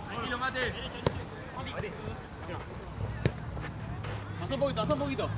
Tranquilo, Mate. Haz un poquito.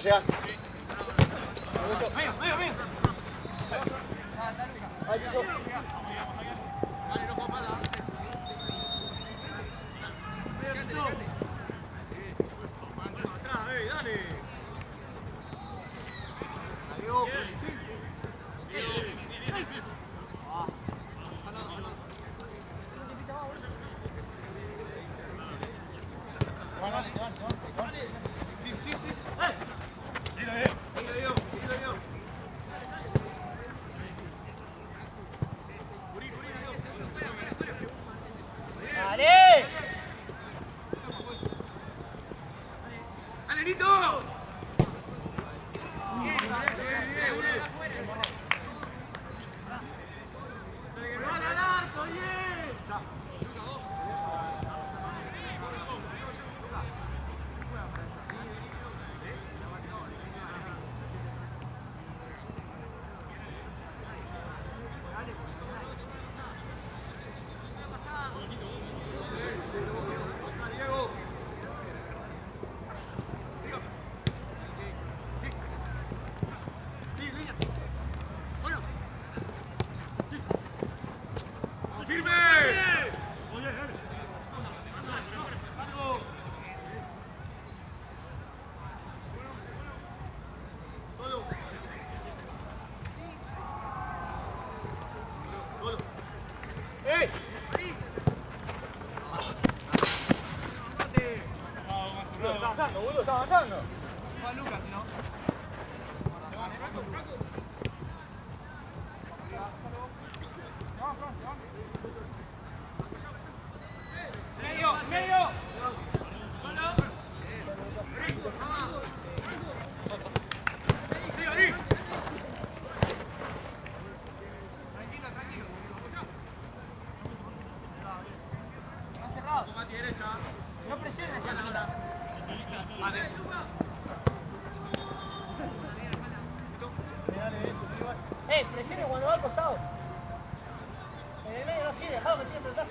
Ya. Está avanzando. Juan Lucas, ¿no? ¡Medio! No presiones hacia la presione cuando va al costado. En el medio no sirve, dejado que tiene pelotazo.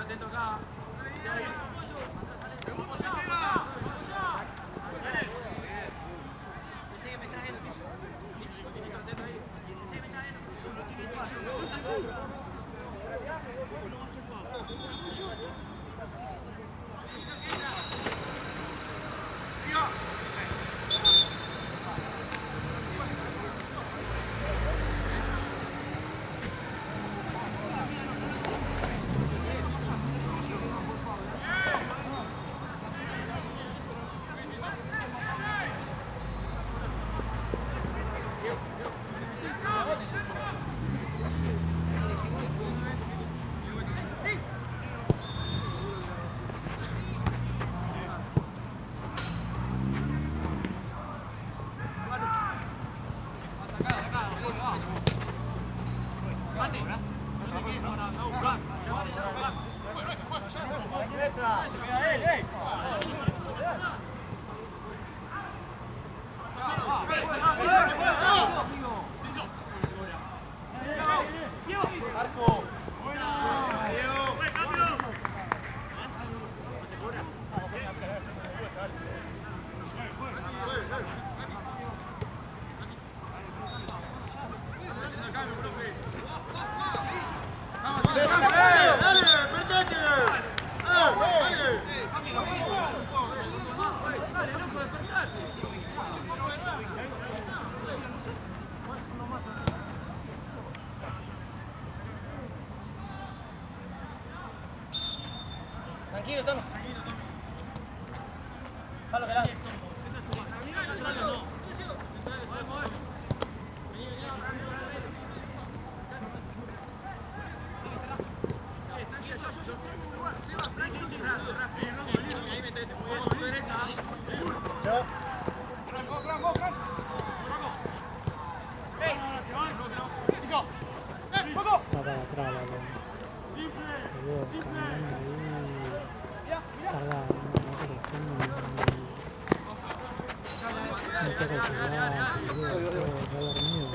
Atento acá. Tranquilo, Tano. Jalo, adelante. Para atrás, balón. Luego, caminando ahí. Tarda una corrección. No toca el celular. Está dormido.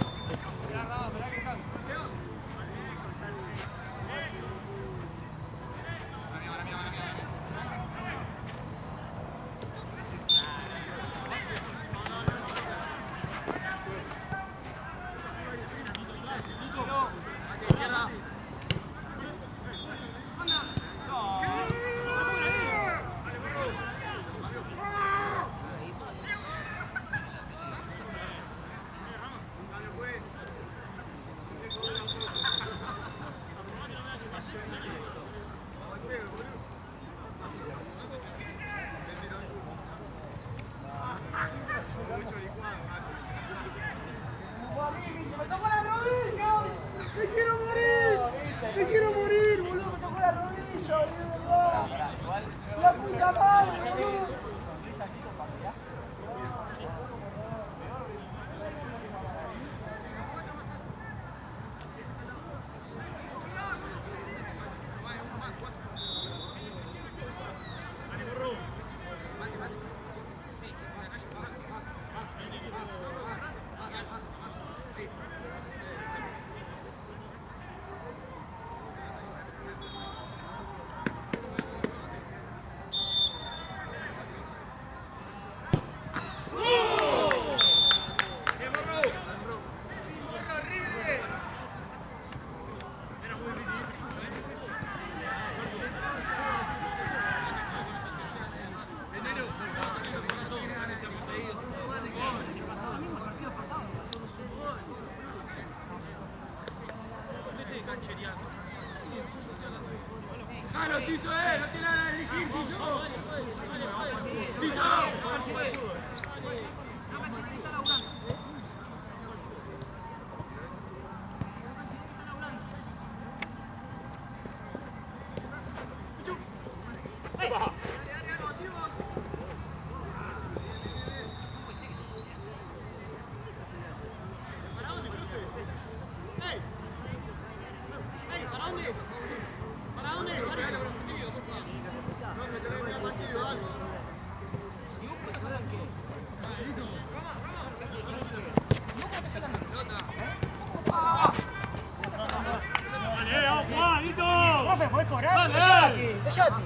¡Me quiero morir, boludo! ¡Me tocó la rodilla, boludo! ¡La puta madre, boludo! ¡Jalo, Tizo, no tiene nada de elegir, Tizo! ¡Tizo! ¡Profe, podés cobrar! ¡Dejate!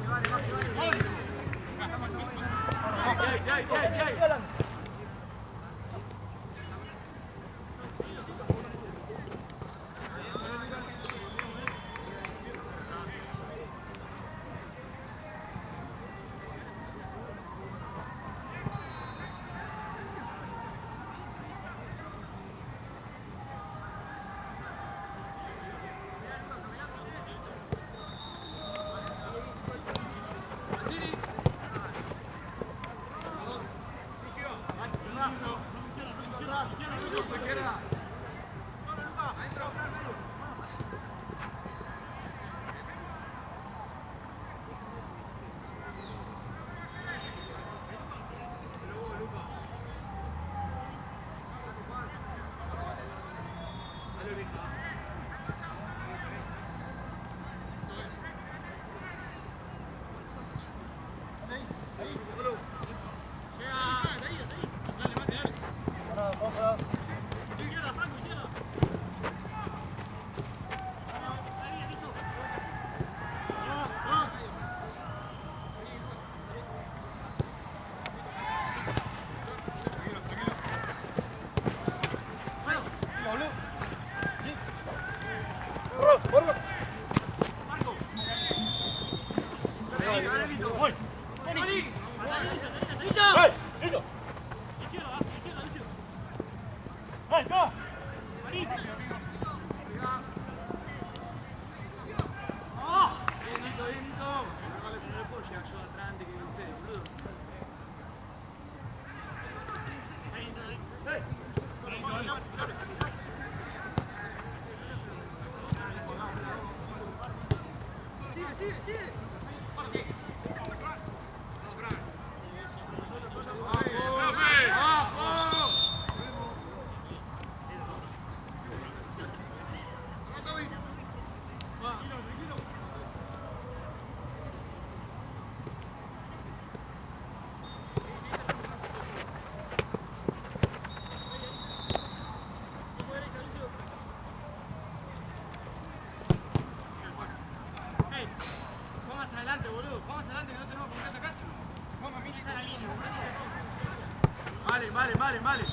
Vale.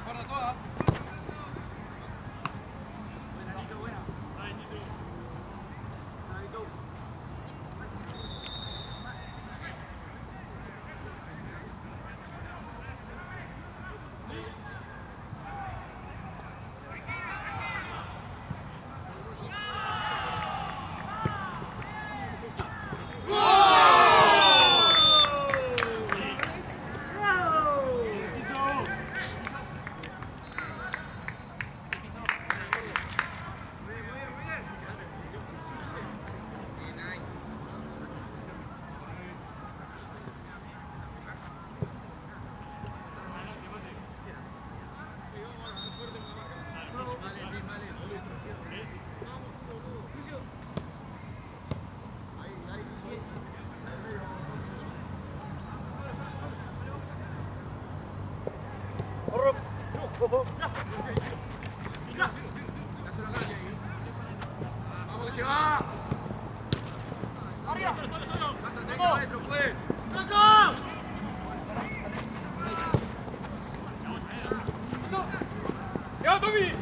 Guarda toda. Vamos que se va. Arriba. Vas a tener adentro, fue. ¡Tronco! ¡Ya, Tommy!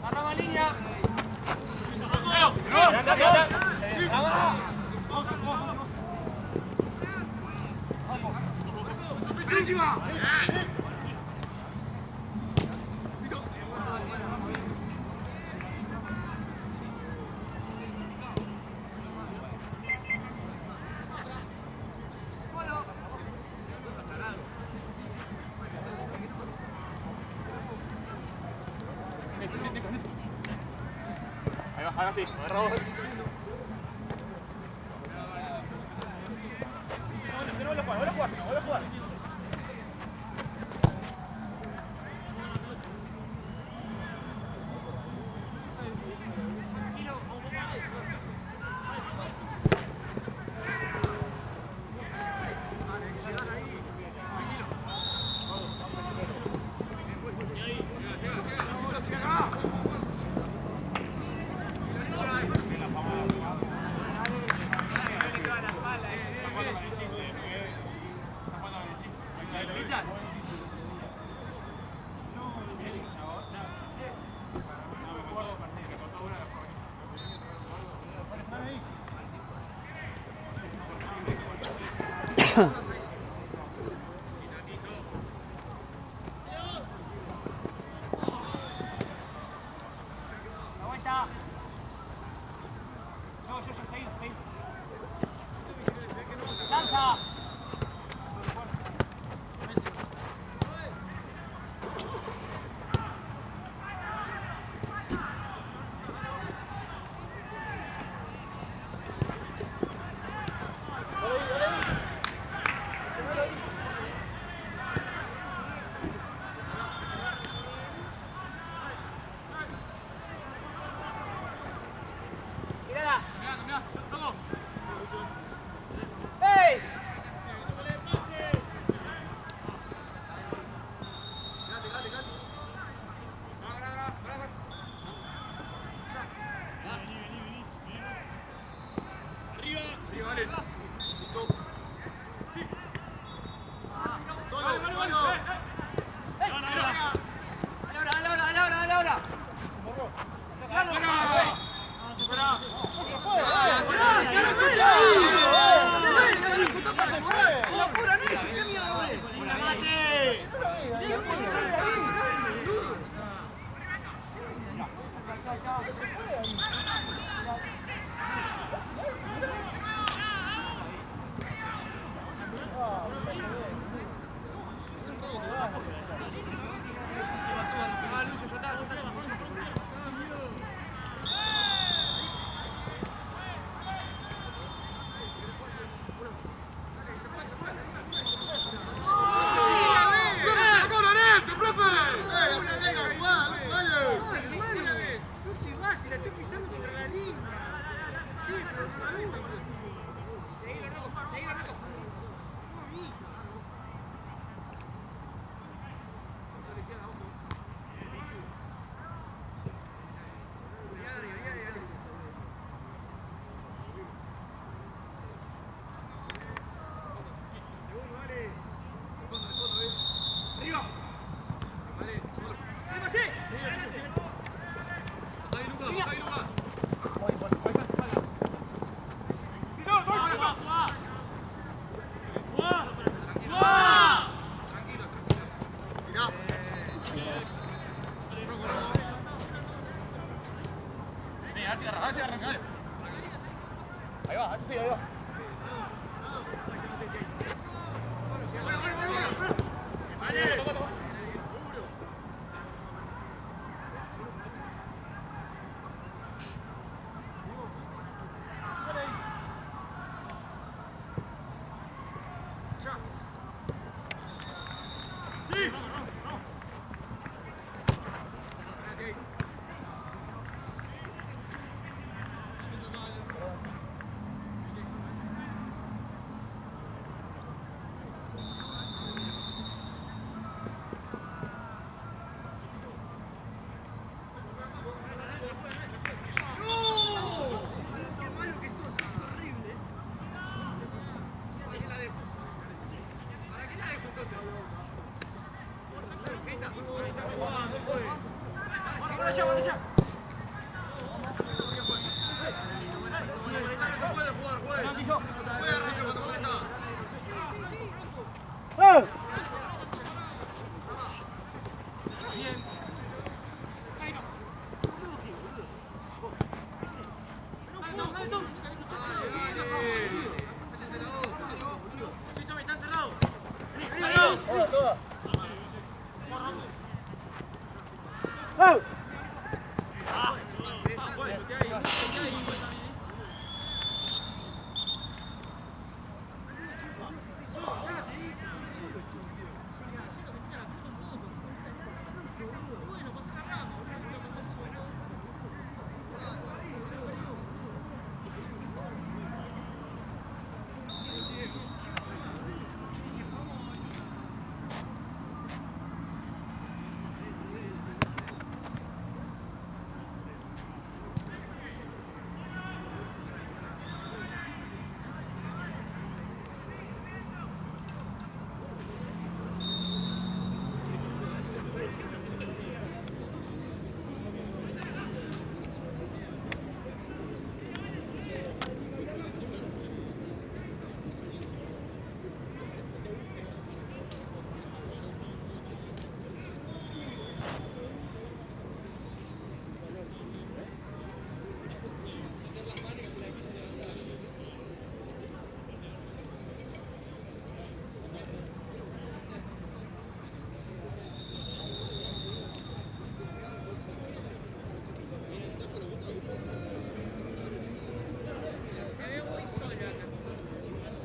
Arroba línea. ¡Buenísima! Ahí va, haga así, agarra vos. Vuelve a jugar. Lanza. ¡Hey!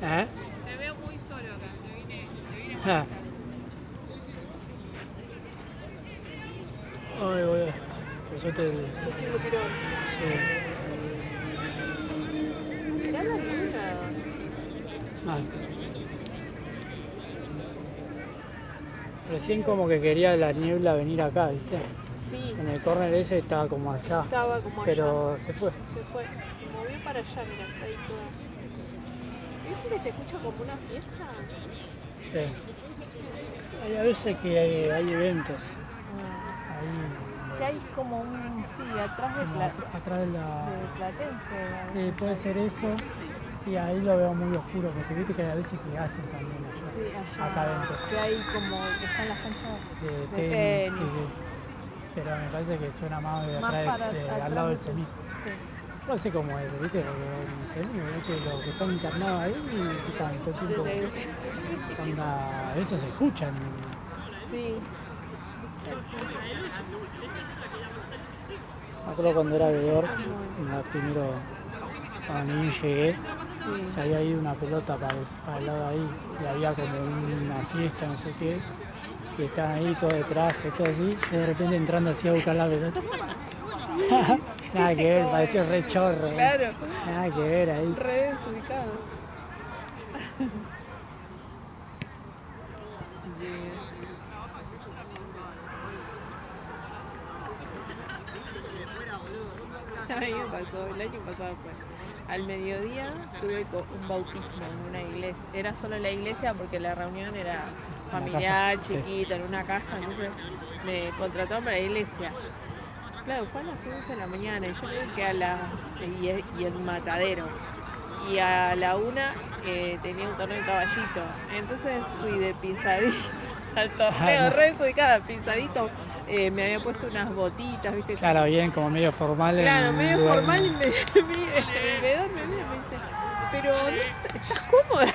¿Eh? Me veo muy solo acá, me vine Ah. Ay, voy a... Por suerte el... último tirón. Sí. Mirá la luna. Mal. Recién como que quería la niebla venir acá, ¿viste? Sí, En el córner ese estaba como allá, estaba como allá. pero se fue. Se fue, se movió para allá, mira, está ahí toda. ¿Viste que se escucha como una fiesta? Sí. Hay a veces que hay eventos. Que hay como un, sí, atrás de Atrás de la... Platense. Sí, puede ser eso. Sí, ahí lo veo muy oscuro, porque viste que hay a veces que hacen también allá, Sí, allá. acá adentro. Que hay como, que están las canchas De de tenis, tenis. sí, sí. Pero me parece que suena más de Más atrás, para atrás al lado del semi. Sí. Yo no sé cómo es, ¿viste? Porque en el semi, ¿viste? Los que están internados ahí están todo el tiempo. Onda, eso se escuchan. Sí. Me acuerdo cuando era veedor, cuando ni llegué, se había ido una pelota para el lado de ahí y había como una fiesta, no sé qué, y estaban ahí todos de traje, todo así, y de repente entrando así a buscar la pelota. Nada que ver, pareció re chorro. Claro. Nada que ver ahí. Re desubicado. A mí me pasó, el año pasado fue. Al mediodía tuve un bautismo en una iglesia. Era solo la iglesia porque la reunión era familiar, casa, sí. chiquita, en una casa. Entonces me contrataron para la iglesia. Claro, fue a las 11 de la mañana y yo creo que y en Mataderos. Y a la 1 tenía un torneo de caballito. Entonces fui de pisadito al torneo, re desubicada, pisadito. Me había puesto unas botitas, ¿viste? Claro, bien, como medio formal. Claro, en medio lugar- formal y el veedor me mira y me dice, pero ¿estás cómoda?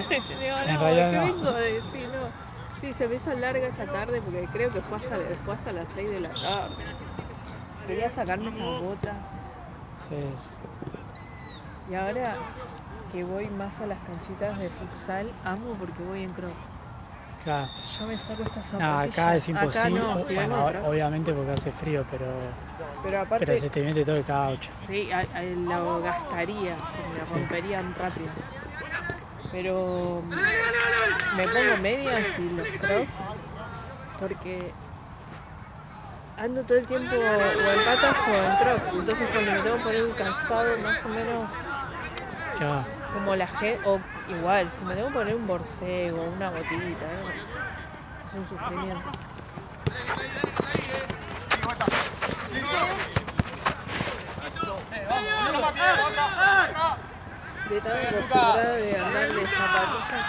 Digo, En no, realidad que no. vengo de... Sí, no. Sí, se me hizo larga esa tarde porque creo que fue hasta las 6 de la tarde. Quería sacarme esas botas. Sí. Y ahora que voy más a las canchitas de futsal, amo porque voy en croc. Claro. Yo me saco estas No, zapatillas. acá es imposible. Acá no, si Bueno, vengo en croc. obviamente porque hace frío, pero Pero se te mete todo el caucho. sí, lo gastaría, se me romperían rápido. Pero me pongo medias y los crocs porque ando todo el tiempo o en patas o en crocs. Entonces cuando me tengo que poner un calzado más o menos Claro. como la gente, o igual, si me tengo que poner un borcego, una botita, es un sufrimiento. De tan acostumbrada de andar de zapatillas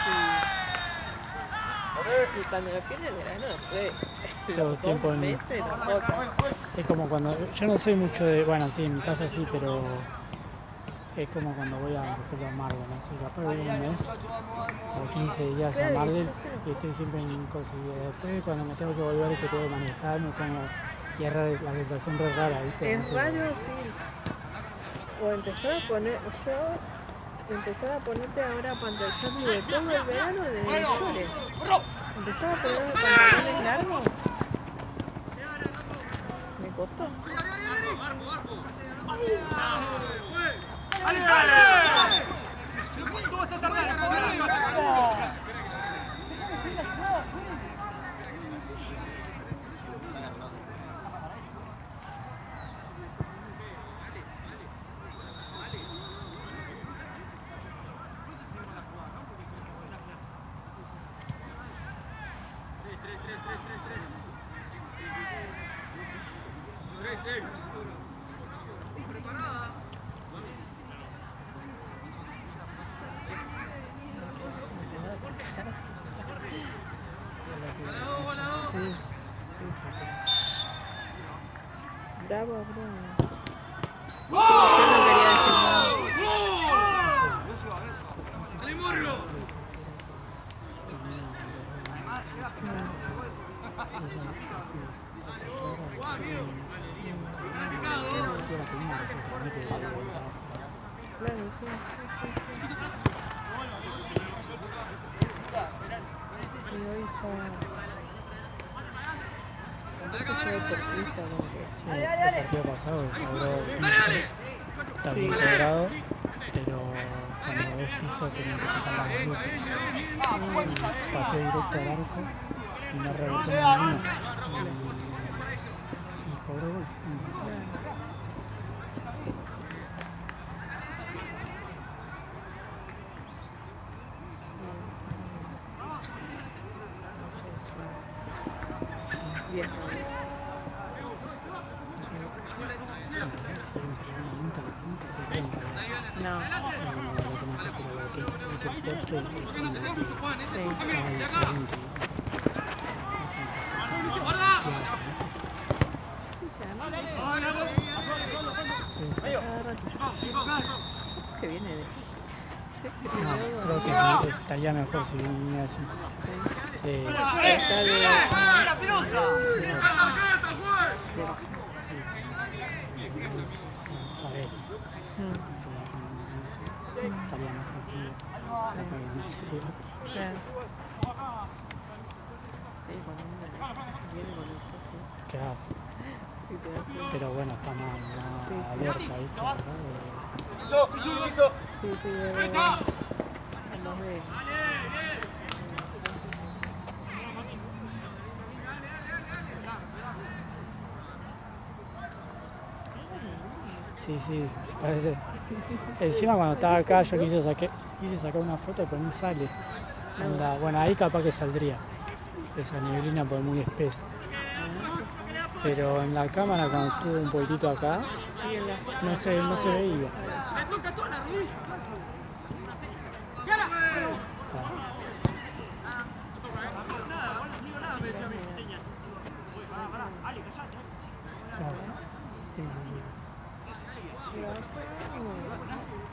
y cuando me viene el verano después Todo el los tiempo 2 en- meses las botas. Es como cuando. Yo no soy mucho de. Bueno, sí, en mi casa sí, pero. Es como cuando voy a, por ejemplo, a Marvel, no sé, capaz voy un mes o 15 días a Claro, Marvel sí. y estoy siempre en cosas. Y después cuando me tengo que volver que tengo que manejar, me pongo. Y es rara, la sensación es rara, ¿viste? Es No sé. raro, sí. O empezar a poner, empezar a ponerte ahora pantalones de todo el verano de mayores. Empezar a poner pantalones largos. Me costó. ¿Cuánto vas a tardar? Sí. Bravo, bravo. Yo no quería decir nada. ¡Dale, morro! Claro, sí, sí, sí. Sí, hoy está... Aparte se ve perfecta, como que... Sí, el partido pasado logró piso, está bien cobrado, pero cuando ves piso tienen que quitar las luces. Pasé directo al arco y no rebotó ninguno. Y cobró gol. Bien. No, sí. Que viene de... No, creo que sí, estaría mejor si viniera así. Sí, Está de... ¡La pelota! sabes. Estaría más activo. Claro. Sí, cuando uno viene con el socio, Claro, sí, te das cuenta. pero bueno, está más Sí, sí. abierta, ¿viste? Piso, piso. Sí, sí, de verdad. No me... Sí, sí, parece. Encima cuando estaba acá yo quise sacar una foto, pero no sale. Anda, bueno, ahí capaz que saldría esa neblina porque es muy espesa. Pero en la cámara cuando estuve un poquitito acá, Sí, en la foto. no se veía. ¡Le toca toda la rodilla!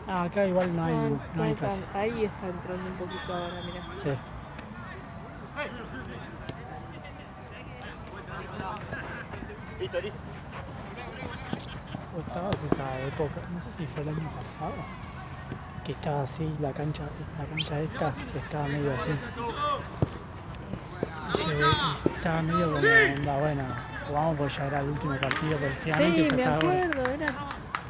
Ah, acá igual no hay, no hay casi. Ahí está entrando un poquito ahora, mirá. Sí. Listo, listo. ¿Vos estabas esa época? No sé si fue el año pasado. Que estaba así, la cancha esta estaba medio así. Estaba medio como onda, bueno, jugamos porque ya era el último partido, pero finalmente Sí, se me estaba acuerdo, era.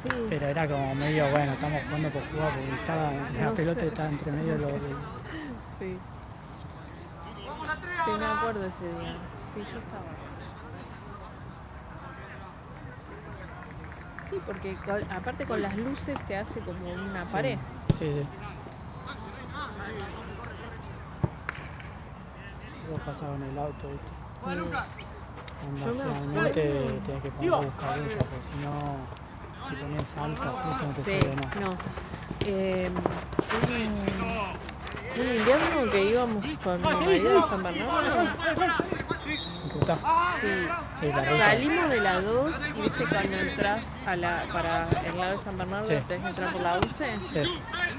Sí. pero era como medio, bueno, estamos jugando por jugar porque estaba, la No pelota sé. estaba entre medio de los... Sí. Sí, me acuerdo ese día. Sí, yo estaba. Sí, porque aparte con las luces te hace como una pared. Sí, sí. Eso pasaba en el auto, ¿viste? Onda, Yo me generalmente tenés que poner buscar ella, porque si no, si pones altas, eso no te Sí, sirve nada. no. Un invierno que íbamos con mi marido de San Bernardo. ¿Ruta? Sí. Sí, la ruta. Salimos de la 2 y viste cuando entras para el lado de San Bernardo, Sí. tenés que entrar por la 11. Sí.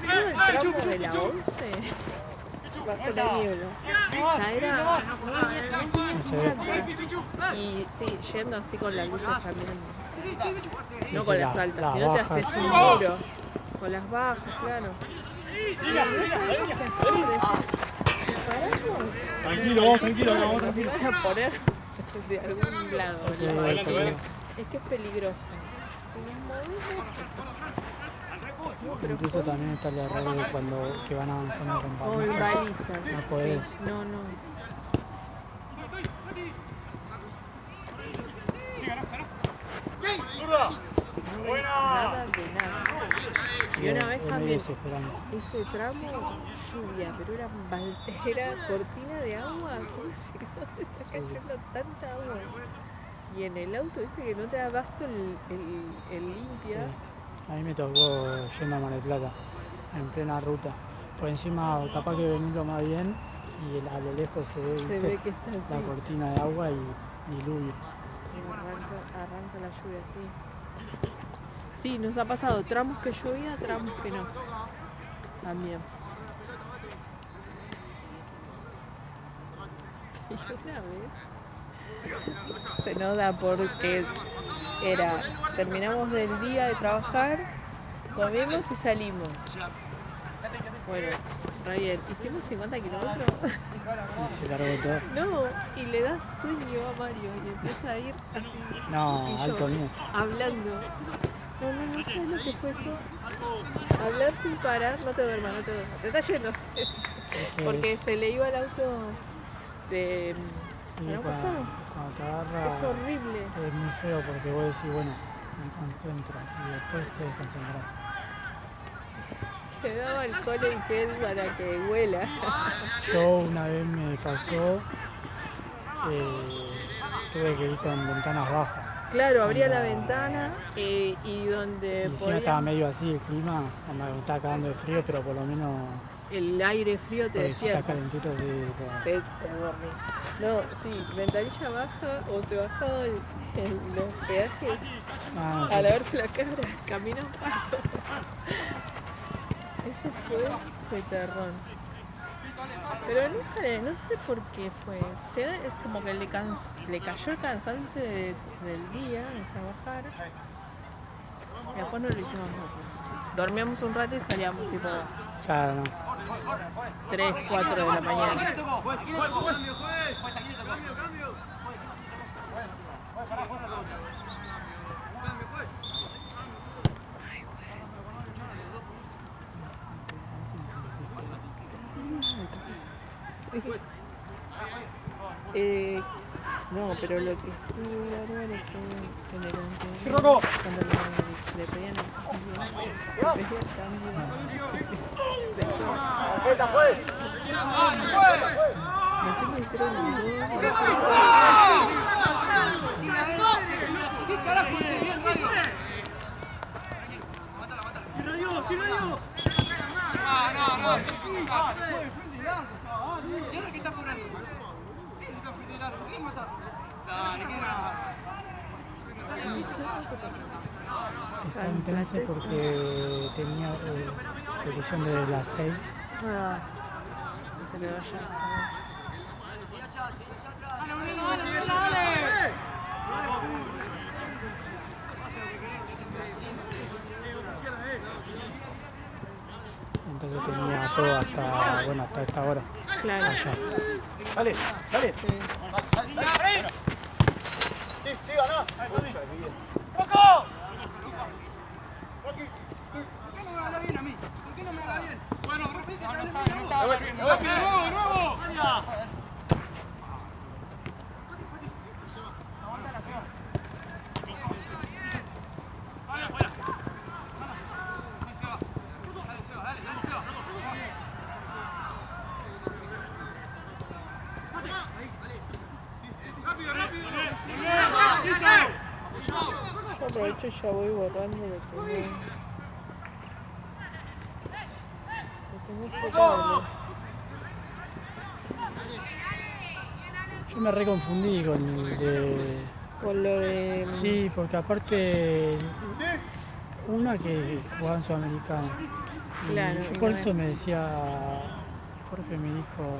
Todo el tramo de la 11 bajo la niebla. O sea, era. No se ve. Y sí, yendo así con las luces también. No Sí, con sí, las la- altas, las si no te bajas. haces un muro. Con las bajas, claro. Y no sabemos qué hacer. ¿Paramos? Tranquilo, vamos, tranquilo. Van a poner de algún lado. Sí, la pero- Es que es peligroso. Si nos movemos. Incluso también está el error de cuando que van avanzando con O balizas. balizas. No podés. Sí. No, no. Buena. Nada de nada. Y una vez Es medio también, desesperante. ese tramo, lluvia, pero era cortina de agua. ¿Cómo se está cayendo tanta agua? Y en el auto, viste que no te da abasto el limpia. Sí. A mí me tocó yendo a Mar del Plata, en plena ruta. Por encima, capaz que venirlo más bien y a lo lejos se ve, Se ¿viste? ve que está así. La cortina de agua y diluvio. Arranca la lluvia así. Sí, nos ha pasado tramos que llovía, tramos que no. También. Y una vez se nos da porque terminamos del día de trabajar, comimos y salimos. Bueno, re bien. Hicimos 50 kilómetros. Y se largó todo. No, y le da sueño a Mario y empieza a ir así. No, y yo, alto mío. hablando. No sabes lo que fue eso. Hablar sin parar, no te duermas, no te duermas. Te está yendo. Porque se le iba el auto de. Sí, ¿no cuando costado? te agarra Es horrible. es muy feo porque vos decís, bueno, me concentro y después te desconcentras. Te daba alcohol en gel para que huela. Yo una vez me pasó, tuve que ir con ventanas bajas. Claro, abría la Onda. ventana y donde Y encima podía- estaba medio así el clima, onda, me estaba cagando de frío, pero por lo menos el aire frío te porque si está despierta. calentito sí, Te dormí. No, sí, ventanilla baja o se bajaba los peajes Ah, a sí. lavarse la cara, camino bajo. Eso fue de terror. Pero nunca no sé por qué fue. Es como que le cayó el cansancio del día de trabajar. Y después no lo hicimos más. Dormíamos un rato y salíamos tipo Claro, no. 3, 4 de la mañana. No, pero lo que estuvo bárbaro fue en el anterior, cuando le pedían el cambio. Encima hicieron un gol. Está intenso porque tenía ejecución de las 6. Ah, se quedó allá. Entonces tenía todo hasta, bueno, hasta esta hora. Claro. Allá. Dale, dale. Sí. Sí, sí, ganá. Yo aprovecho y ya voy borrando lo que no explicable. Yo me reconfundí con el de... Con lo de. Sí, porque aparte una que jugaba en Sudamericana. Y Claro, yo y por no eso es. me decía, Jorge me dijo,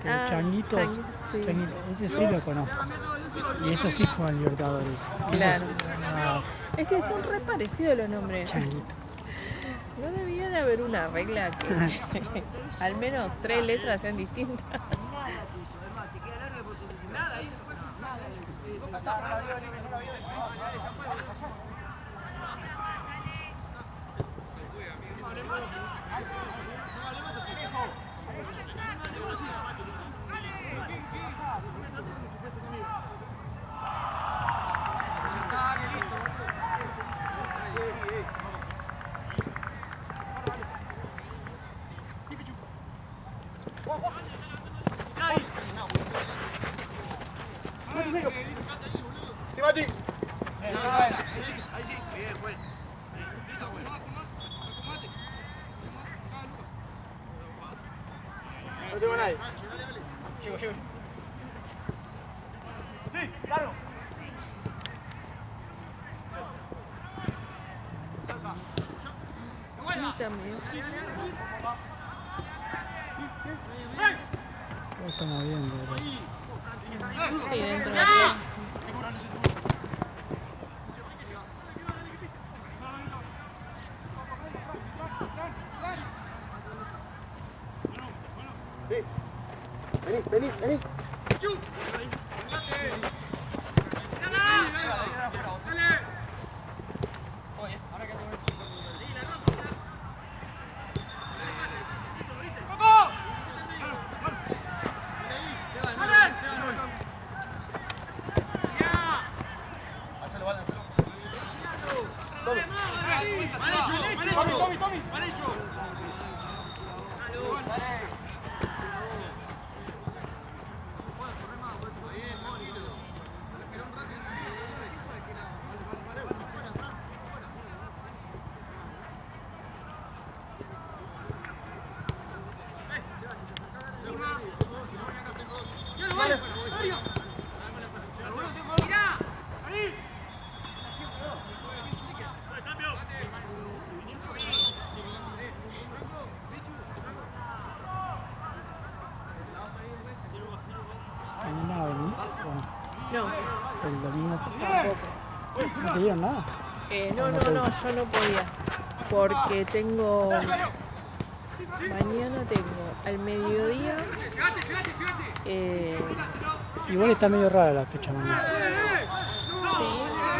Ah, Changuitos, sí. Changuitos, ese sí lo conozco. Y eso sí juegan Libertadores. Claro. Ah, Es que son re parecidos los nombres. Changuito. No debía de haber una regla que al menos 3 letras sean distintas. Sí, Mati. No tengo a nadie. Llego, llego. Sí, claro. Sí, también. Lo estamos viendo. Sí, dentro de la. Sí. Vení, vení, vení. Hacelo, vale, hacelo. Tommy, Tommy. ¿Mañana venís? Bueno, No, el domingo. tampoco. ¿No te dieron nada? No, yo no podía. Porque tengo. Mañana tengo al mediodía. Igual está medio rara la fecha mañana. Sí.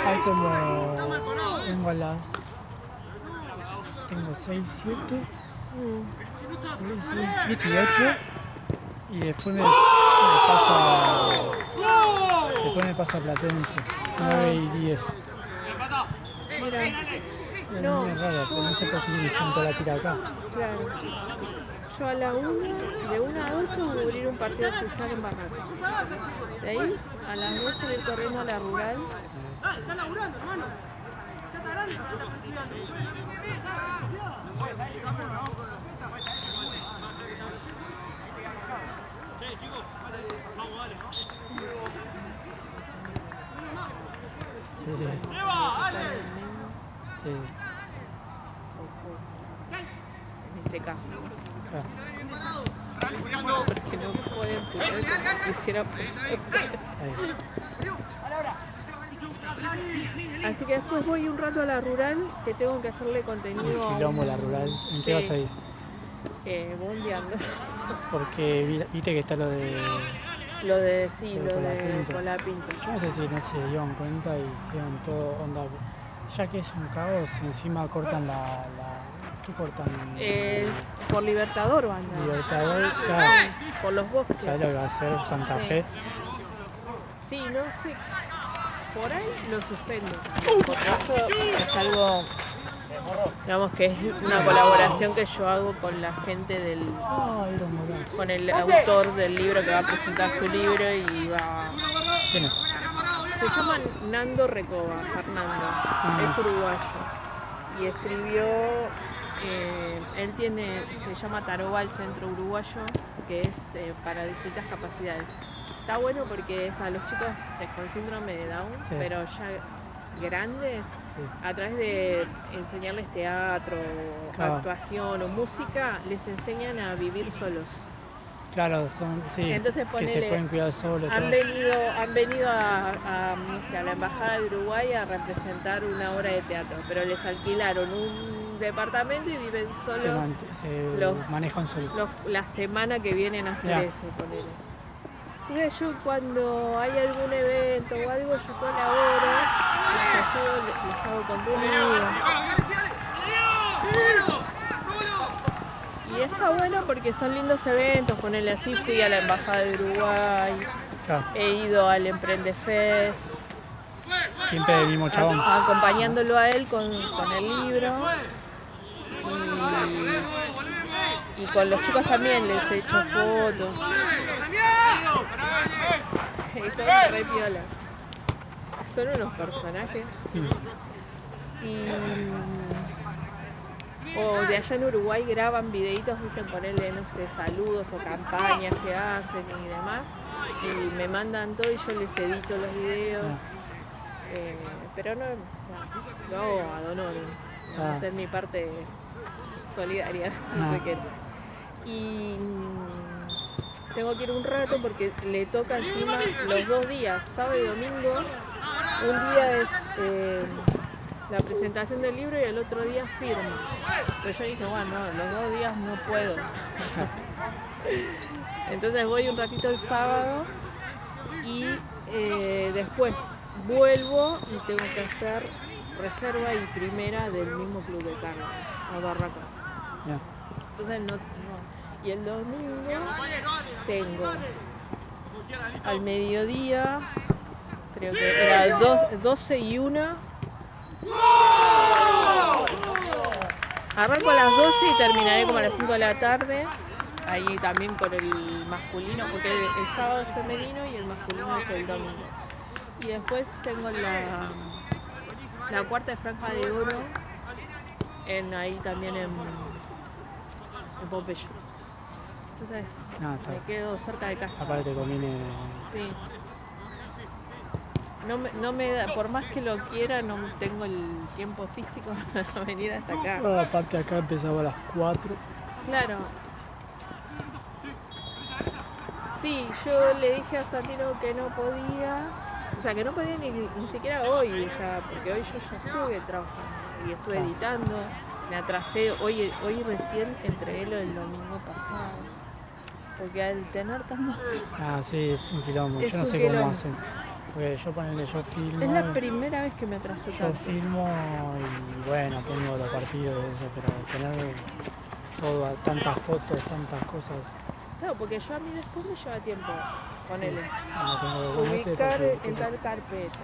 Hay como... Tengo a las... Tengo 6, 7, 7 y 8. Y después me pasa Platense. 9 y 10. Mira. Es No. muy raro, pero no sé por qué me siento la tira acá. Claro. Yo a la 1, de 1 a 2 tengo que cubrir un partido social en Barraca. De ahí a las 2 salir corriendo a la rural. Está laburando, hermano. Ya está grande para estar cultivando. Sí, sí. Sí. porque no pueden putear como quisiera. Así que después voy un rato a la rural, que tengo que hacerle contenido a Quilombo, la rural. ¿En qué vas a ir? Bondeando. Porque viste que está lo de Colapinto. Yo no sé si no se dieron cuenta y hicieron todo onda. Ya que es un caos, encima cortan ¿qué cortan? Es por Libertador, banda. Libertador, claro. Por los bosques. ¿Sabes lo que va a hacer Santa Sí. Fe? Sí, no sé. Por ahí lo suspendo. Porque eso es algo, digamos que es una colaboración que yo hago con la gente con el autor del libro que va a presentar su libro y va. ¿Quién es? Se llama Nando Recoba, Fernando. Es uruguayo. Y escribió, se llama Taroba, el Centro Uruguayo, que es para distintas capacidades. Está bueno porque es a los chicos con síndrome de Down, Sí. pero ya grandes, a través de enseñarles teatro, Claro. actuación o música, les enseñan a vivir solos. Claro, Entonces, que se pueden cuidar solos. Han venido no sé, a la Embajada de Uruguay a representar una obra de teatro, pero les alquilaron un departamento y viven solos Se manejan solos. la semana que vienen a hacer eso, ponele. Entonces yo cuando hay algún evento o algo, yo colaboro, les ayudo, les hago contenido. Y está bueno porque son lindos eventos, ponele así, fui a la Embajada de Uruguay, Claro. he ido al Emprendefest, Siempre el mismo chabón. acompañándolo a él con el libro. Y con los chicos también les he hecho fotos. Y son re piola. Son unos personajes. O de allá en Uruguay graban videitos, viste, ponerle, no sé, saludos o campañas que hacen y demás. Y me mandan todo y yo les edito los videos. Pero no, o sea, lo hago ad honorem. Vamos a hacer mi parte solidaria. No sé qué. Y tengo que ir un rato porque le toca encima los 2 días, sábado y domingo. Un día es la presentación del libro y el otro día firma. Pero yo dije, bueno, no, los 2 días no puedo. Entonces voy un ratito el sábado y después vuelvo y tengo que hacer reserva y primera del mismo club de carnes, a Barracas. Entonces no. Y el domingo tengo al mediodía, creo que era 12 y 1. Arranco a las 12 y terminaré como a las 5 de la tarde. Ahí también con el masculino, porque el sábado es femenino y el masculino es el domingo. Y después tengo la cuarta franja de oro ahí también en Pompeyo. Entonces me quedo cerca de casa. Aparte te conviene. Sí. No me da, por más que lo quiera, no tengo el tiempo físico para venir hasta acá. Bueno, aparte acá empezaba a las 4. Claro. Sí, yo le dije a Santino que no podía, o sea, que no podía ni siquiera hoy, ya, porque hoy yo ya estuve trabajando y estuve editando, me atrasé, hoy recién entregué lo del domingo pasado, porque al tener tanto... Sí, es un quilombo, yo no sé cómo hacen, porque yo filmo... Es la primera vez que me atraso tanto. Yo filmo y bueno, tengo los partidos de eso, pero tener tantas fotos, tantas cosas... Claro, porque yo a mí después me lleva tiempo ponerle. Sí. Ubicar en tal carpeta.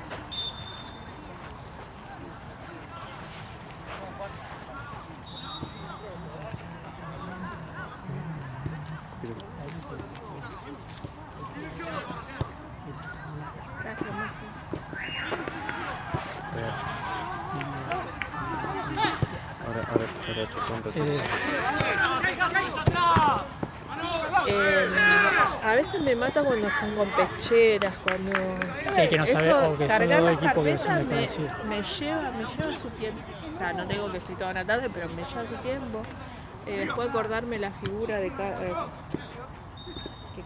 Gracias, Maxi. Ahora te cuento. A veces me mata cuando están con pecheras, cuando... Sí, que no sabe, o que son cargar dos las equipos que son carpetas desconocidos. me lleva su tiempo. O sea, no tengo que estoy toda la tarde, pero me lleva su tiempo. Después acordarme la figura de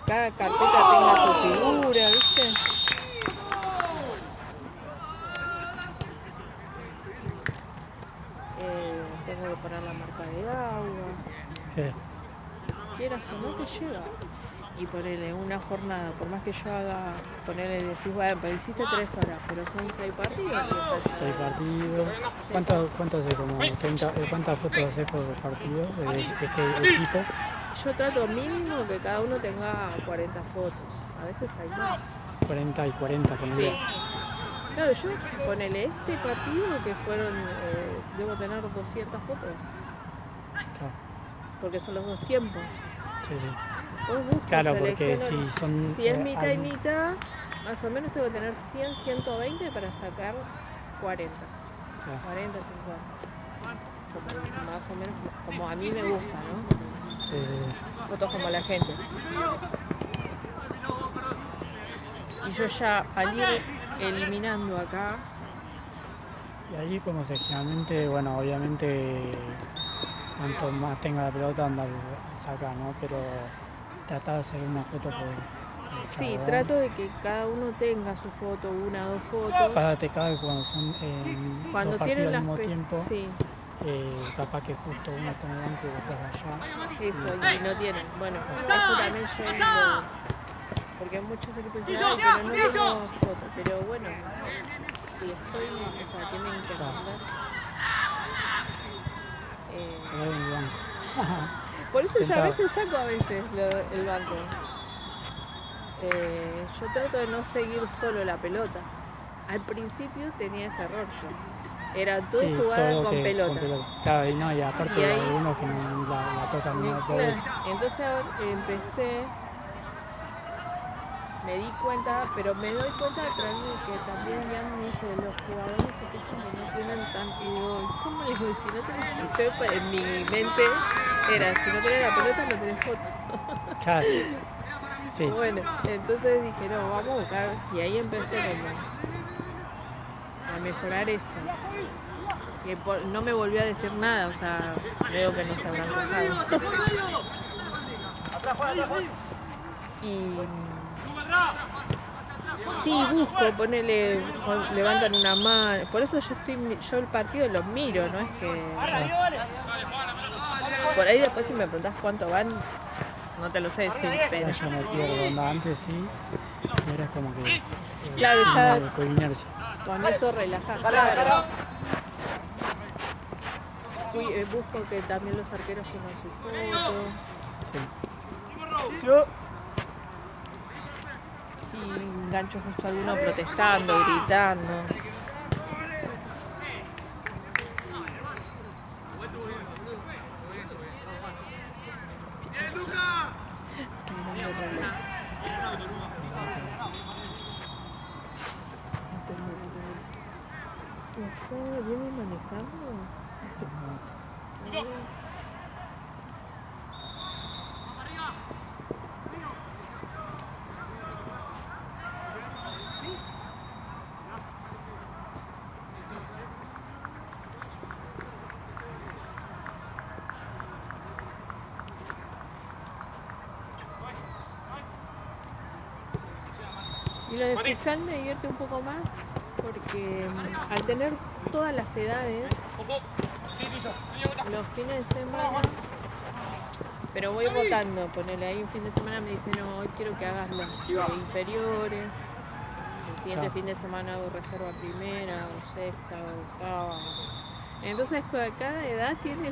cada carpeta tenga su figura, ¿viste? Tengo que poner la marca de agua. Sí. Quieras o no te lleva. Y ponerle una jornada, por más que yo haga, ponerle, decís, bueno, pero hiciste 3 horas, pero son 6 partidos. 6 partidos. ¿Cuánto hace? Como 30, ¿cuántas fotos haces por partido? ¿De qué equipo? Yo trato mínimo que cada uno tenga 40 fotos. A veces hay más. 40 y 40, con Sí. Claro, yo ponele este partido que fueron, debo tener 200 fotos. Claro. Porque son los 2 tiempos. Sí, sí. Vos buscas, Claro, porque selecciono- si son... Si es mitad y hay- mitad, más o menos tengo que tener 100, 120 para sacar 40. Claro. 40, 50. Como, más o menos como a mí me gusta, ¿no? Fotos como la gente. Y yo ya al ir eliminando acá, Y allí como se generalmente, bueno, obviamente cuanto más tenga la pelota anda saca, ¿no? Pero trata de hacer una foto por sí, cada trato de que cada uno tenga su foto, 1 o 2 fotos. Para te cabe cuando son Cuando dos tienen partidos las al mismo tiempo, sí, capaz que justo uno está en el banco y vos estás allá. eso, y no tienen. Bueno, eso también yo digo, porque muchos equipos dicen, "Ay, pero no tengo foto", pero bueno, si estoy, o sea, tienen que entender. Se va en el banco. Por eso yo a Sentado. veces saco el banco. Yo trato de no seguir solo la pelota. Al principio tenía ese error yo. Era todo Sí, jugar todo con que- pelota. Claro, y no, y aparte Y de ahí- algunos que no la tocan ni Claro, dos veces. entonces ahora empecé, me di cuenta, pero me doy cuenta a través de que también ya me dice los jugadores se quejan que no tienen tanto. Y digo, ¿cómo les digo? Si no tenés, yo en mi mente era, si no tenés la pelota no tenés foto. Claro. Sí. Bueno, entonces dije, no, vamos a buscar, y ahí empecé como a mejorar eso. Que no me volvió a decir nada, o sea, veo que no se habrán quejado. Y sí, busco, ponele, levantan una mano, por eso yo el partido los miro, no es que... Por ahí después si me preguntás cuánto van, no te lo sé decir, pero... Ya me pierdo, onda, antes sí, ahora es como que... Claro, ya Con inercia. con eso relajás. Claro. Busco que también los arqueros tengan su foto. Si engancho justo a alguno protestando, gritando. ¿Viene manejando? Y lo de futsal me divierte un poco más porque al tener todas las edades, los fines de semana, pero voy rotando, ponele ahí un fin de semana me dicen, no, hoy quiero que hagas los inferiores, el siguiente fin de semana hago reserva primera, o sexta, o octava. Entonces cada edad tiene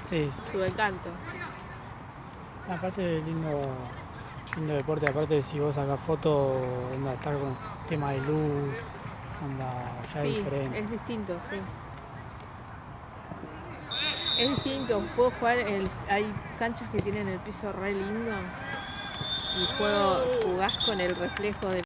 Sí, su encanto. aparte de lindo deporte, aparte si vos sacás fotos, onda, estar con tema de luz, onda, ya es Sí, diferente. es distinto, sí. Es distinto, puedo jugar, hay canchas que tienen el piso re lindo y jugás con el reflejo del